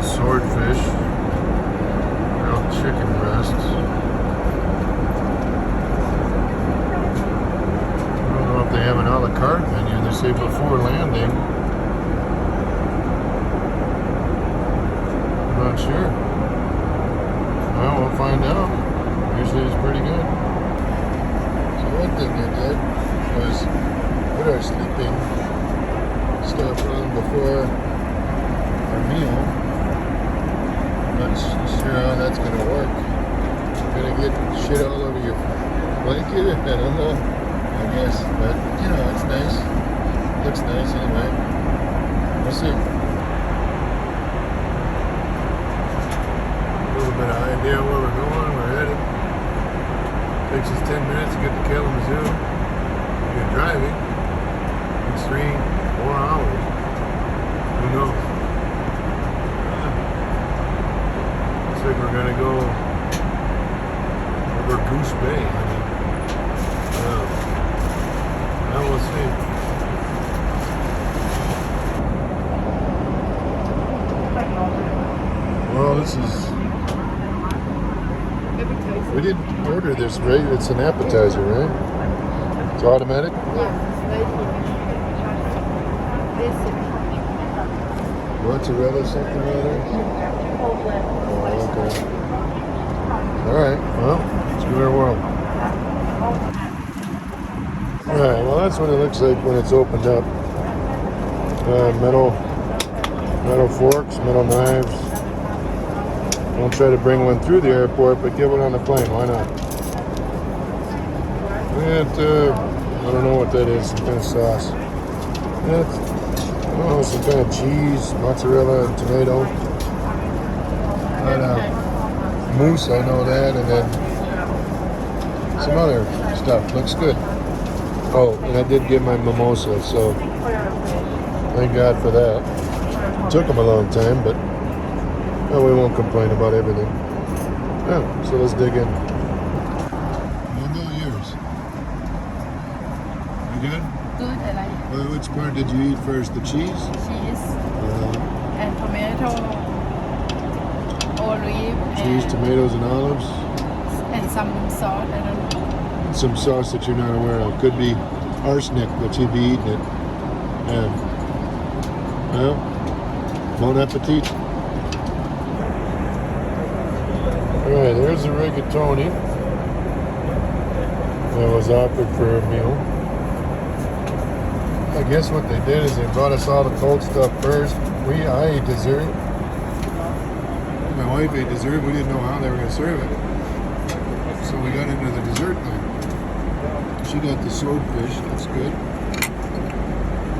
Swordfish, grilled chicken breasts. I don't know if they have an a la carte menu. They say before landing. I'm not sure. Well, we'll find out. Usually it's pretty good. So one thing they did was put our sleeping stuff on before our meal. I'm not sure how that's going to work. You're going to get shit all over your blanket? I don't know. I guess. But, you know, it's nice. Looks nice anyway. We'll see. A little bit of idea where we're going. We're headed. Takes us 10 minutes to get to Kalamazoo. You're driving. It's 3-4 hours. Who knows? Looks like we're gonna go over Goose Bay. I mean, now we'll see. Well, this is. We didn't order this, right? It's an appetizer, right? It's automatic? Mozzarella something or other? Oh, okay. Alright, well, it's our world. Alright, well that's what it looks like when it's opened up. Metal forks, metal knives. Don't try to bring one through the airport, but get one on the plane, why not? And, I don't know what that is, some kind of sauce. That's, oh, some kind of cheese, mozzarella, and tomato. And mousse, I know that, and then some other stuff. Looks good. Oh, and I did get my mimosa, so thank God for that. Took them a long time, but well, we won't complain about everything. Yeah, so let's dig in. We'll go yours. You good? Good, I like it. Well, which part did you eat first? The cheese? Cheese and tomato, olive, Cheese, and, tomatoes, and olives. and some salt. I don't know. Some sauce that you're not aware of. Could be arsenic, but you'd be eating it. Yeah. Well, bon appetit. Alright, there's the rigatoni that was offered for a meal. I guess what they did is they brought us all the cold stuff first. I ate dessert. My wife ate dessert. We didn't know how they were going to serve it. So we got into the dessert thing. She got the swordfish. That's good.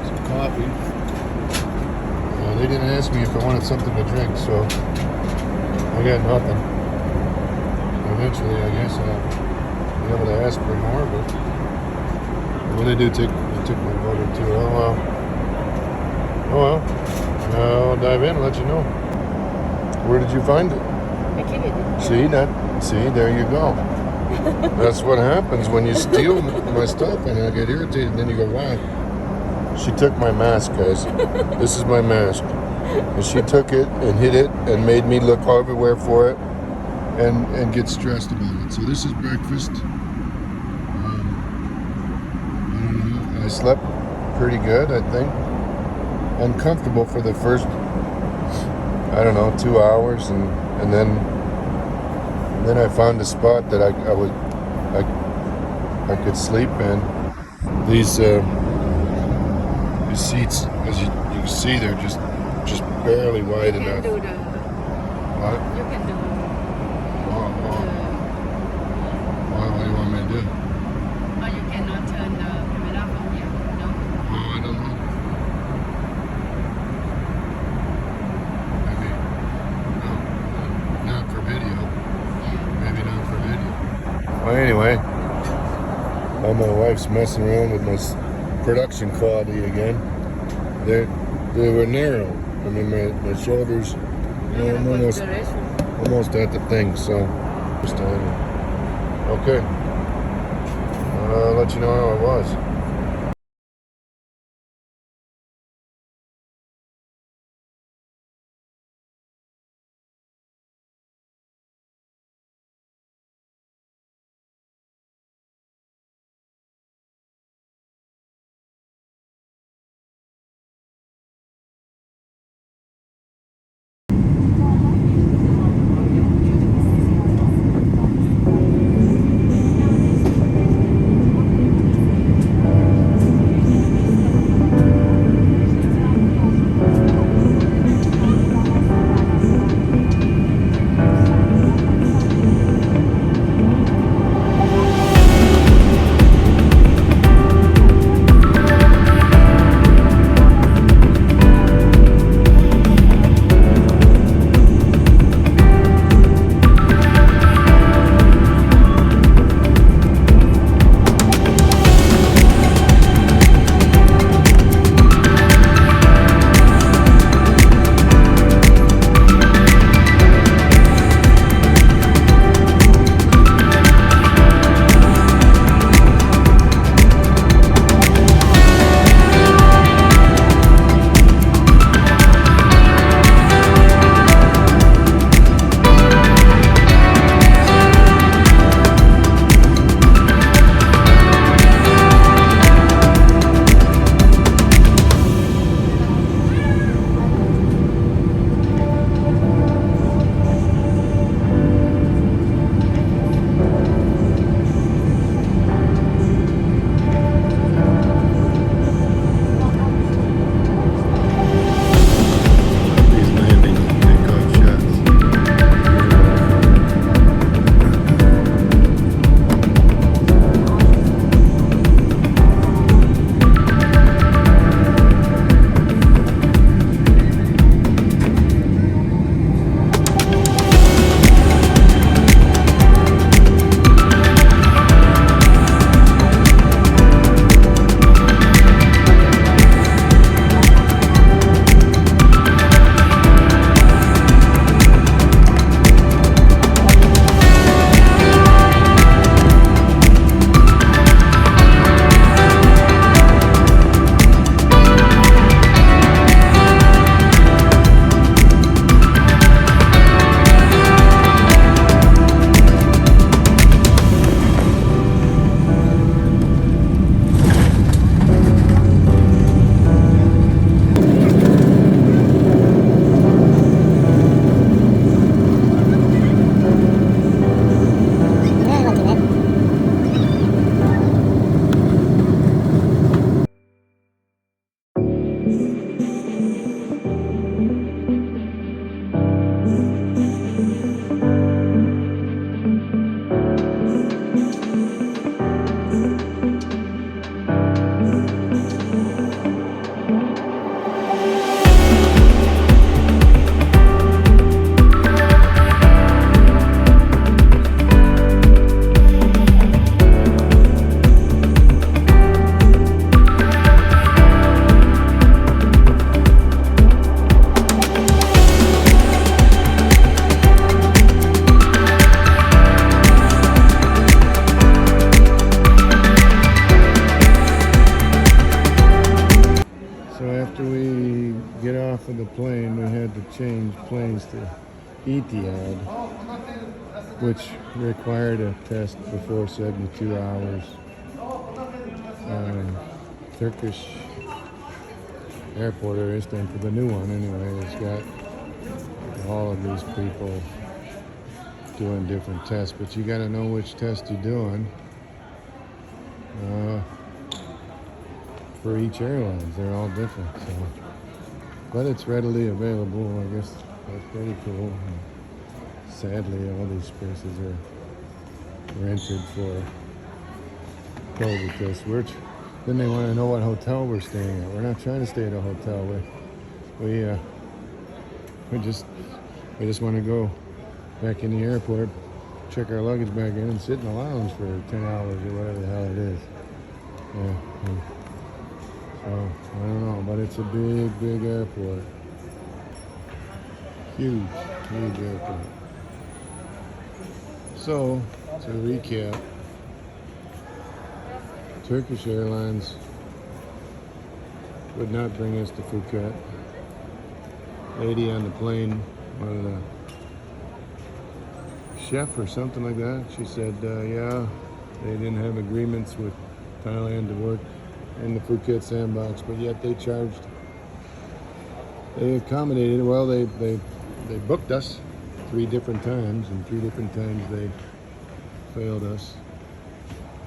Some coffee. They didn't ask me if I wanted something to drink, so I got nothing. Eventually, I guess I'll be able to ask for more, but when they do they took my order too. Oh well. Oh well. I'll dive in and let you know. Where did you find it? I keep it. See, there you go. That's what happens when you steal my stuff, and I get irritated, and then you go, why? She took my mask, guys. This is my mask. And she took it and hid it and made me look everywhere for it and get stressed about it. So this is breakfast. I don't know. I slept pretty good, I think. Uncomfortable for the first, I don't know, 2 hours, and then I found a spot that I could sleep in. These seats, as you can see, they're just barely wide enough. You can do What? You can do What do you want me to do? or you cannot turn the camera from here. No. Oh, I don't know. Maybe. No, not for video. Maybe not for video. Well, anyway, while my wife's messing around with my production quality again, they were narrow. I mean, my shoulders, I'm almost at the thing, so just okay. I'll let you know how it was. change planes to Etihad, which required a test before 72 hours. Turkish airport or Istanbul, the new one anyway, has got all of these people doing different tests, but you got to know which test you're doing for each airlines. They're all different, so. But it's readily available. I guess that's pretty cool. And sadly, all these spaces are rented for COVID tests. Then they want to know what hotel we're staying at. We're not trying to stay at a hotel. We just want to go back in the airport, check our luggage back in, and sit in the lounge for 10 hours or whatever the hell it is. Yeah. So, I don't know, but it's a big, big airport. Huge airport. So, to recap, Turkish Airlines would not bring us to Phuket. Lady on the plane, one of the chef or something like that, she said, yeah, they didn't have agreements with Thailand to work in the Phuket sandbox, but yet they accommodated. Well, they booked us 3 different times, and 3 different times they failed us.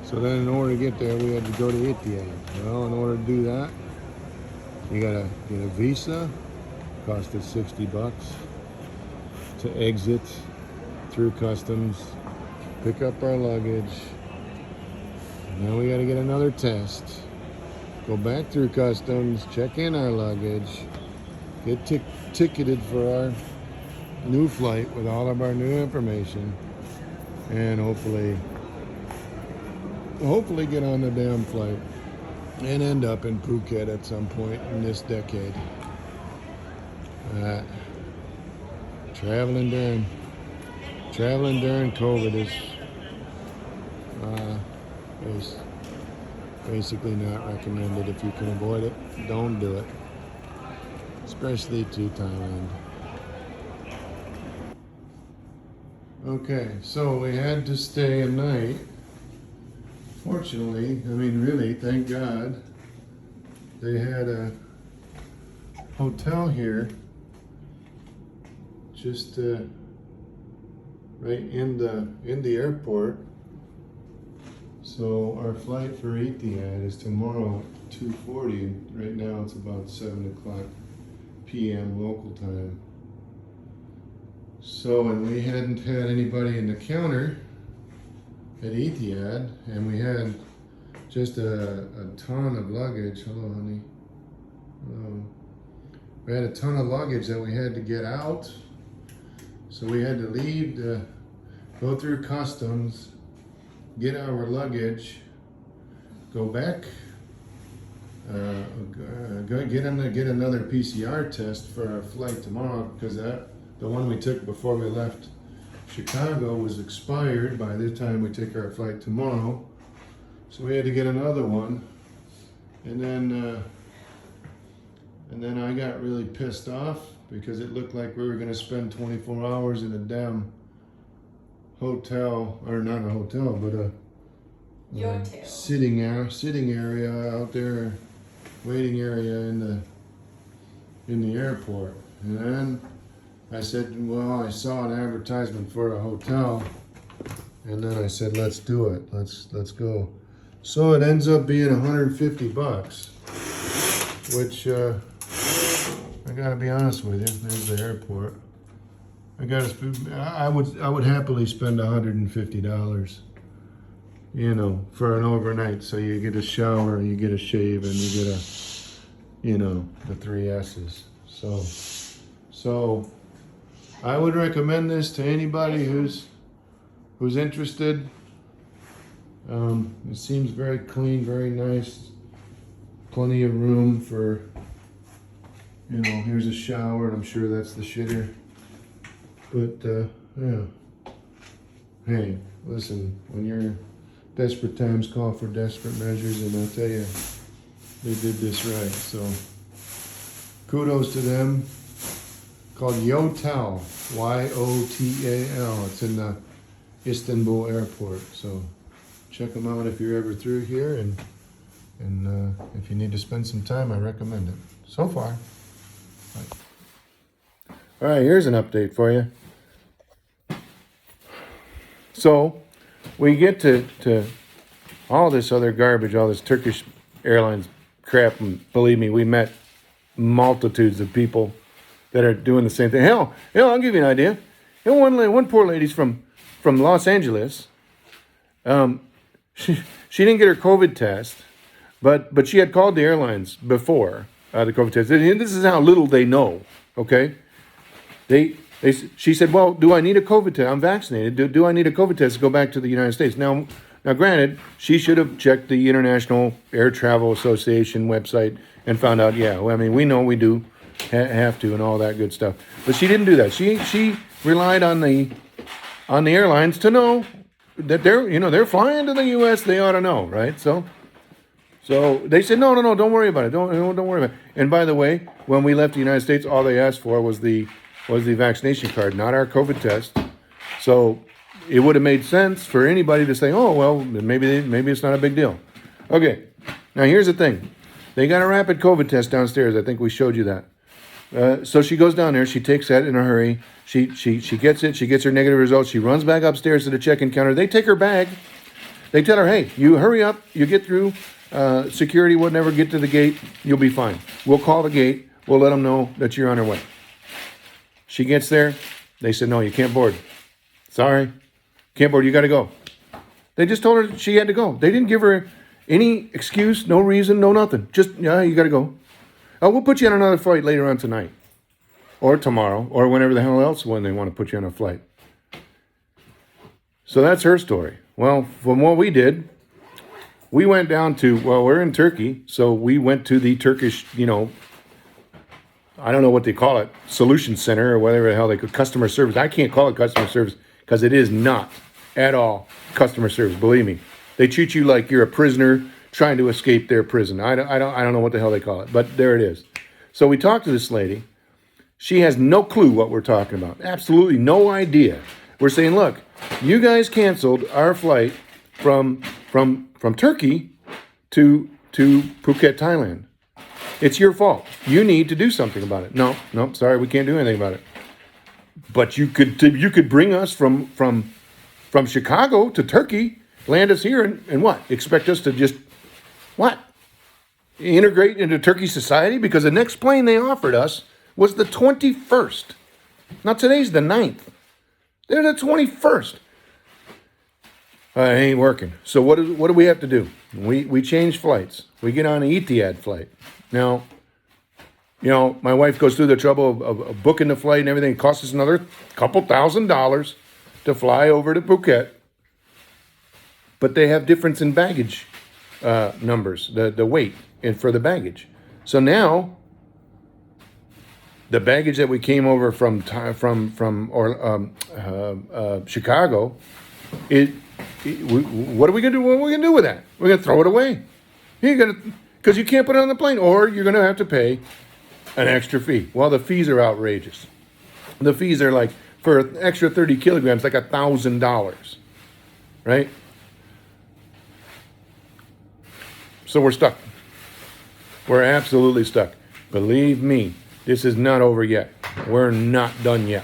So then in order to get there, we had to go to Etihad. Well, in order to do that, you gotta get a visa, cost us $60 to exit through customs, pick up our luggage. Now we gotta get another test, go back through customs, check in our luggage, get ticketed for our new flight with all of our new information, and hopefully get on the damn flight and end up in Phuket at some point in this decade. Traveling during COVID is basically not recommended. If you can avoid it, don't do it, especially to Thailand. Okay, so we had to stay a night. Fortunately, really, thank God, they had a hotel here just right in the airport. So our flight for Etihad is tomorrow at 2:40, and right now it's about 7 o'clock p.m. local time. So, and we hadn't had anybody in the counter at Etihad, and we had just a ton of luggage. Hello, honey. We had a ton of luggage that we had to get out. So we had to leave to go through customs, get our luggage, go back, get another PCR test for our flight tomorrow, because the one we took before we left Chicago was expired by the time we take our flight tomorrow. So we had to get another one, and then I got really pissed off because it looked like we were going to spend 24 hours in a damn hotel, or not a hotel, but a sitting area out there, waiting area in the airport. And then I said, well, I saw an advertisement for a hotel, and then I said, let's do it. Let's go. So it ends up being $150, which I gotta be honest with you. There's the airport. I would happily spend $150, for an overnight. So you get a shower, you get a shave, and you get the 3 S's. So I would recommend this to anybody who's interested. It seems very clean, very nice. Plenty of room for, here's a shower, and I'm sure that's the shitter. But, yeah. Hey, listen, when you're desperate times call for desperate measures, and I'll tell you, they did this right. So kudos to them. called Yotal, Yotal. It's in the Istanbul airport. So check them out if you're ever through here, and if you need to spend some time, I recommend it. So far. All right, here's an update for you. So we get to all this other garbage, all this Turkish airlines crap, and believe me, we met multitudes of people that are doing the same thing. Hell, I'll give you an idea. One poor lady's from Los Angeles. She didn't get her COVID test, but she had called the airlines before the COVID test. And this is how little they know. Okay, she said, "Well, do I need a COVID test? I'm vaccinated. Do I need a COVID test to go back to the United States?" Now, granted, she should have checked the International Air Travel Association website and found out, yeah, well, I mean, we know we do have to and all that good stuff. But she didn't do that. She relied on the airlines to know that they're flying to the U.S. They ought to know, right? So they said, no, don't worry about it. Don't worry about it. And by the way, when we left the United States, all they asked for was the vaccination card, not our COVID test. So it would have made sense for anybody to say, oh, well, maybe it's not a big deal. Okay, now here's the thing. They got a rapid COVID test downstairs. I think we showed you that. So she goes down there. She takes that in a hurry. She gets it. She gets her negative results. She runs back upstairs to the check-in counter. They take her bag. They tell her, hey, you hurry up. You get through security, whatever, get to the gate. You'll be fine. We'll call the gate. We'll let them know that you're on your way. She gets there. They said, no, you can't board. Sorry. Can't board. You got to go. They just told her she had to go. They didn't give her any excuse, no reason, no nothing. Just, yeah, you got to go. We'll put you on another flight later on tonight. Or tomorrow. Or whenever the hell else when they want to put you on a flight. So that's her story. Well, from what we did, we went down to, we're in Turkey. So we went to the Turkish, I don't know what they call it, solution center or whatever the hell they could, customer service. I can't call it customer service because it is not at all customer service. Believe me, they treat you like you're a prisoner trying to escape their prison. I don't know what the hell they call it, but there it is. So we talked to this lady. She has no clue what we're talking about. Absolutely no idea. We're saying, look, you guys canceled our flight from Turkey to Phuket, Thailand. It's your fault. You need to do something about it. No, sorry, we can't do anything about it. But you could bring us from Chicago to Turkey, land us here, and what? Expect us to just what? Integrate into Turkish society? Because the next plane they offered us was the 21st. Now today's the 9th. They're the 21st. It ain't working. So what do we have to do? We change flights. We get on an Etihad flight. Now, my wife goes through the trouble of booking the flight and everything. It costs us another couple $1,000s to fly over to Phuket. But they have difference in baggage numbers, the weight and for the baggage. So now, the baggage that we came over from Chicago, what are we gonna do? What are we gonna do with that? We're gonna throw it away. Because you can't put it on the plane, or you're gonna have to pay an extra fee. Well, the fees are outrageous. The fees are like, for an extra 30 kilograms, like $1,000, right? So we're stuck. We're absolutely stuck. Believe me, this is not over yet. We're not done yet.